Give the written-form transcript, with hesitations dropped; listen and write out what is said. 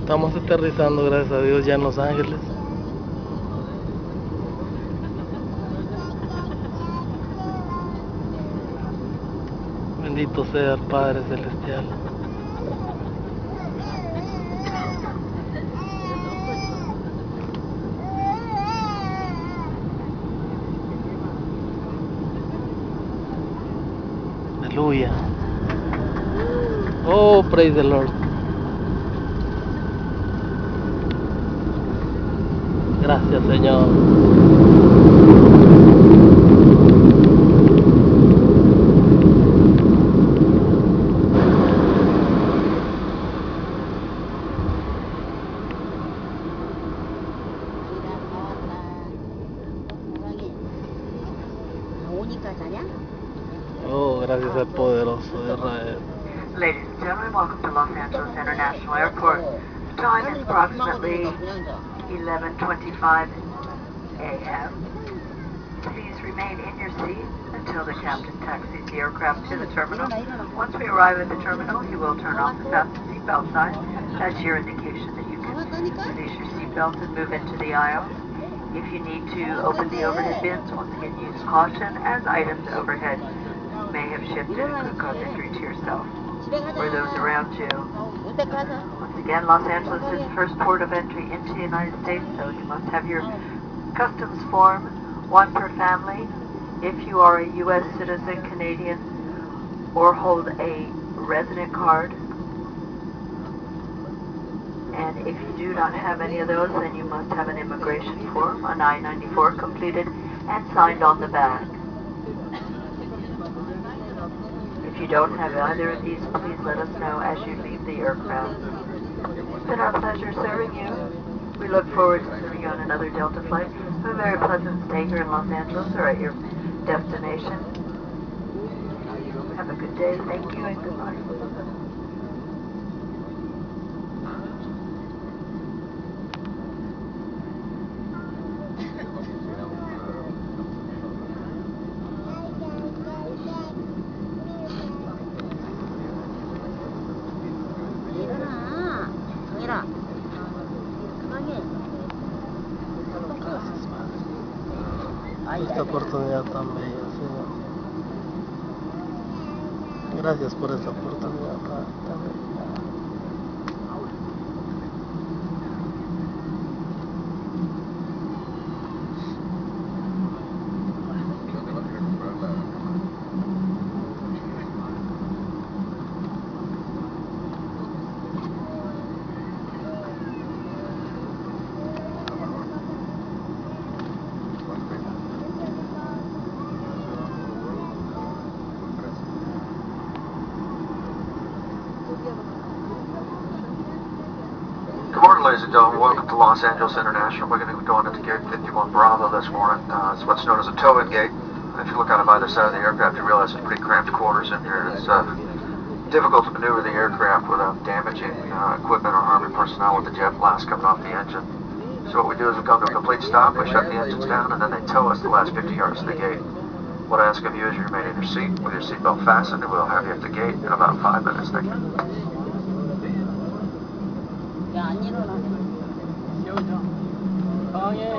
Estamos aterrizando, gracias a Dios, ya en Los Ángeles. Bendito sea el Padre Celestial. Aleluya. Oh, praise the Lord. Gracias, Señor. Oh, gracias al poderoso de Israel. Ladies and gentlemen, welcome to Los Angeles International Airport. The time is approximately 11:25 a.m. Please remain in your seat until the captain taxis the aircraft to the terminal. Once we arrive at the terminal, he will turn off the fasten seatbelt sign. That's your indication that you can release your seatbelt and move into the aisle. If you need to open the overhead bins, once again use caution, as items overhead may have shifted and could cause injury to yourself or those around you. Once again, Los Angeles is the first port of entry into the United States, so you must have your customs form, one per family. If you are a U.S. citizen, Canadian, or hold a resident card, and if you do not have any of those, then you must have an immigration form, an I-94, completed and signed on the back. If you don't have either of these, please let us know as you leave the aircraft. It's been our pleasure serving you. We look forward to serving you on another Delta flight. Have a very pleasant stay here in Los Angeles or at your destination. Have a good day. Thank you and goodbye. Esta oportunidad tan bella, Señor. Gracias por esta oportunidad tan bella. Good morning, ladies and gentlemen. Welcome to Los Angeles International. We're going to be going into gate 51 Bravo this morning. It's what's known as a tow-in gate. If you look out of either side of the aircraft, you realize there's pretty cramped quarters in here. It's difficult to maneuver the aircraft without damaging equipment or harming personnel with the jet blast coming off the engine. So what we do is we come to a complete stop, we shut the engines down, and then they tow us the last 50 yards to the gate. What I ask of you is you remain in your seat with your seatbelt fastened, and we'll have you at the gate in about 5 minutes. Thank you. 안 일어나네. 세우죠. 방해.